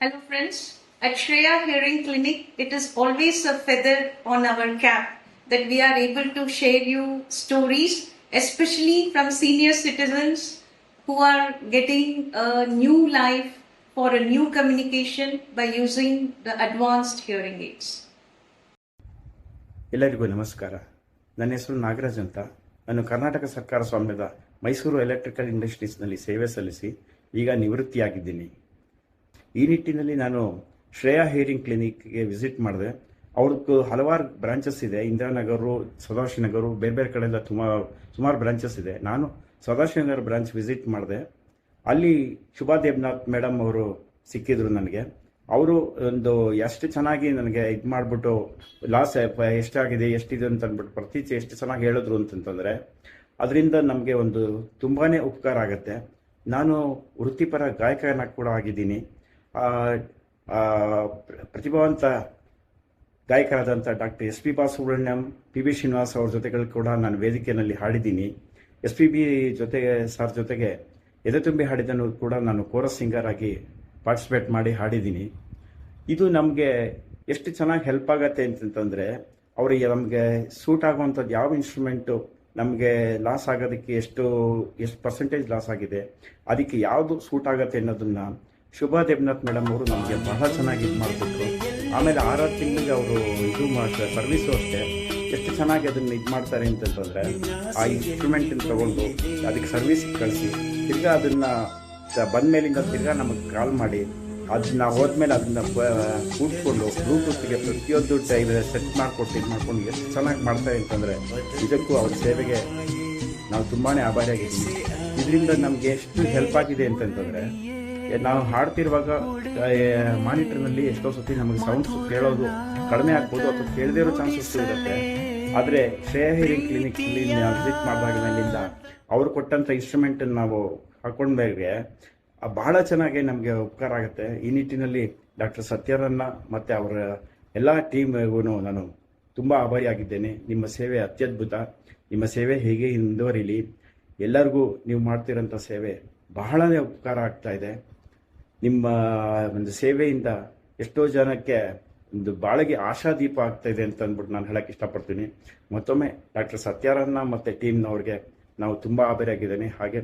Hello friends, at Shreya Hearing Clinic, it is always a feather on our cap that we are able to share you stories, especially from senior citizens who are getting a new life for a new communication by using the advanced hearing aids. ಎಲ್ಲರಿಗೂ ನಮಸ್ಕಾರ. ನನ್ನ ಹೆಸರು ನಾಗರಾಜ್ ಅಂತ. ನಾನು ಕರ್ನಾಟಕ ಸರ್ಕಾರ ಸ್ವಾಮ್ಯದ Mysuru electrical ಇಂಡಸ್ಟ್ರೀಸ್ನಲ್ಲಿ ಸೇವೆ ಸಲ್ಲಿಸಿ ಈಗ ನಿವೃತ್ತಿಯಾಗಿದ್ದೀನಿ. ಈ ನಿಟ್ಟಿನಲ್ಲಿ ನಾನು ಶ್ರೇಯಾ ಹೇರಿಂಗ್ ಕ್ಲಿನಿಕ್ಗೆ ವಿಸಿಟ್ ಮಾಡಿದೆ. ಅವ್ರದ್ದು ಹಲವಾರು ಬ್ರಾಂಚಸ್ ಇದೆ. ಇಂದಿರಾನಗರು, ಸದಾಶಿವನಗರು, ಬೇರೆ ಬೇರೆ ಕಡೆಯಿಂದ ಸುಮಾರು ಬ್ರಾಂಚಸ್ ಇದೆ. ನಾನು ಸದಾಶಿವನಗರ ಬ್ರಾಂಚ್ ವಿಸಿಟ್ ಮಾಡಿದೆ. ಅಲ್ಲಿ ಶುಭಾ ದೇವ್ನಾಥ್ ಮೇಡಮ್ ಅವರು ಸಿಕ್ಕಿದ್ರು ನನಗೆ. ಅವರು ಒಂದು ಎಷ್ಟು ಚೆನ್ನಾಗಿ ನನಗೆ ಇದು ಮಾಡಿಬಿಟ್ಟು ಲಾಸ್ ಎಷ್ಟಾಗಿದೆ ಎಷ್ಟಿದೆ ಅಂತ ಅಂದ್ಬಿಟ್ಟು ಪ್ರತೀಚೆ ಎಷ್ಟು ಚೆನ್ನಾಗಿ ಹೇಳಿದ್ರು ಅಂತಂತಂದರೆ ಅದರಿಂದ ನಮಗೆ ಒಂದು ತುಂಬಾ ಉಪಕಾರ ಆಗುತ್ತೆ. ನಾನು ವೃತ್ತಿಪರ ಗಾಯಕನಾಗಿ ಕೂಡ ಆಗಿದ್ದೀನಿ. ಪ್ರತಿಭಾವಂತ ಗಾಯಕರಾದಂಥ doctor S P Balasubrahmanyam, P B Srinivas ಅವ್ರ ಜೊತೆಗಳು ಕೂಡ ನಾನು ವೇದಿಕೆಯಲ್ಲಿ ಹಾಡಿದ್ದೀನಿ. ಎಸ್ ಪಿ ಬಿ ಜೊತೆಗೆ ಸರ್ ಜೊತೆಗೆ ಎದೆ ತುಂಬಿ ಹಾಡಿದನ್ನು ಕೂಡ ನಾನು ಕೋರಸ್ ಸಿಂಗರ್ ಆಗಿ ಪಾರ್ಟಿಸಿಪೇಟ್ ಮಾಡಿ ಹಾಡಿದ್ದೀನಿ. ಇದು ನಮಗೆ ಎಷ್ಟು ಚೆನ್ನಾಗಿ ಹೆಲ್ಪ್ ಆಗತ್ತೆ ಅಂತಂತಂದರೆ ಅವರಿಗೆ ನಮಗೆ ಸೂಟ್ ಆಗುವಂಥದ್ದು ಯಾವ ಇನ್ಸ್ಟ್ರೂಮೆಂಟು ನಮಗೆ ಲಾಸ್ ಆಗೋದಕ್ಕೆ ಎಷ್ಟು ಪರ್ಸೆಂಟೇಜ್ ಲಾಸ್ ಆಗಿದೆ, ಅದಕ್ಕೆ ಯಾವುದು ಸೂಟ್ ಆಗುತ್ತೆ ಅನ್ನೋದನ್ನು ಶುಭಾ ದೇವ್ನಾಥ್ ಮೇಡಮ್ ಅವರು ನಮಗೆ ಬಹಳ ಚೆನ್ನಾಗಿ ಇದು ಮಾಡಿಬಿಟ್ರು. ಆಮೇಲೆ 6 ತಿಂಗಳಿಗೆ ಅವರು ಇದು ಮಾಡ್ತಾರೆ, ಸರ್ವಿಸು ಅಷ್ಟೇ ಎಷ್ಟು ಚೆನ್ನಾಗಿ ಅದನ್ನು ಇದು ಮಾಡ್ತಾರೆ ಅಂತಂತಂದರೆ ಆ ಇನ್ಸ್ಟ್ರೂಮೆಂಟನ್ನು ತೊಗೊಂಡು ಅದಕ್ಕೆ ಸರ್ವಿಸ್ ಕಳಿಸಿ ತಿರ್ಗಾ ಅದನ್ನು ಬಂದ ಮೇಲಿಂದ ತಿರ್ಗಾ ನಮಗೆ ಕಾಲ್ ಮಾಡಿ ಅದನ್ನ ಹೋದ್ಮೇಲೆ ಅದನ್ನ ಕೂತ್ಕೊಂಡು ಬ್ಲೂಟೂತ್ಗೆ ಪ್ರತಿಯೊಂದು ಸೆಟ್ ಮಾಡಿಕೊಟ್ಟು ಇದು ಮಾಡ್ಕೊಂಡು ಎಷ್ಟು ಚೆನ್ನಾಗಿ ಮಾಡ್ತಾರೆ ಅಂತಂದರೆ ಇದಕ್ಕೂ ಅವ್ರ ಸೇವೆಗೆ ನಾವು ತುಂಬಾ ಆಭಾರಿಯಾಗಿದ್ದೀವಿ. ಇದರಿಂದ ನಮಗೆ ಎಷ್ಟು ಹೆಲ್ಪ್ ಆಗಿದೆ ಅಂತಂತಂದರೆ ನಾವು ಹಾಡ್ತಿರುವಾಗ ಮಾನಿಟರ್ನಲ್ಲಿ ಎಷ್ಟೋ ಸತಿ ನಮಗೆ ಸೌಂಡ್ಸ್ ಕೇಳೋದು ಕಡಿಮೆ ಆಗ್ಬೋದು ಅಥವಾ ಕೇಳದೇ ಇರೋ ಚಾನ್ಸಸ್ ಇರುತ್ತೆ. ಆದರೆ ಶ್ರೇಯಾ ಹೇರಿಂಗ್ ಕ್ಲಿನಿಕ್ನಲ್ಲಿ ನಾವು ವಿಸಿಟ್ ಮಾಡಿದಾಗಿನಿಂದ ಅವರು ಕೊಟ್ಟಂಥ ಇನ್ಸ್ಟ್ರೂಮೆಂಟನ್ನು ನಾವು ಹಾಕೊಂಡ್ಮೇಲೆ ಬಹಳ ಚೆನ್ನಾಗಿ ನಮಗೆ ಉಪಕಾರ ಆಗುತ್ತೆ. ಈ ನಿಟ್ಟಿನಲ್ಲಿ ಡಾಕ್ಟರ್ ಸತ್ಯರನ್ನ ಮತ್ತು ಅವರ ಎಲ್ಲ ಟೀಮ್ಗೂ ನಾನು ತುಂಬ ಆಭಾರಿಯಾಗಿದ್ದೇನೆ. ನಿಮ್ಮ ಸೇವೆ ಅತ್ಯದ್ಭುತ. ನಿಮ್ಮ ಸೇವೆ ಹೇಗೆ ಮುಂದುವರಿಲಿ. ಎಲ್ಲರಿಗೂ ನೀವು ಮಾಡ್ತಿರೋಂಥ ಸೇವೆ ಬಹಳನೇ ಉಪಕಾರ ಆಗ್ತಾ ಇದೆ. ನಿಮ್ಮ ಒಂದು ಸೇವೆಯಿಂದ ಎಷ್ಟೋ ಜನಕ್ಕೆ ಒಂದು ಬಾಳಿಗೆ ಆಶಾದೀಪ ಆಗ್ತಾ ಇದೆ ಅಂತ ಅಂದ್ಬಿಟ್ಟು ನಾನು ಹೇಳಕ್ಕೆ ಇಷ್ಟಪಡ್ತೀನಿ. ಮತ್ತೊಮ್ಮೆ ಡಾಕ್ಟರ್ ಸತ್ಯಾರನ್ನ ಮತ್ತು ಟೀಮ್ನವ್ರಿಗೆ ನಾವು ತುಂಬ ಆಭಾರಿಯಾಗಿದ್ದೇನೆ. ಹಾಗೆ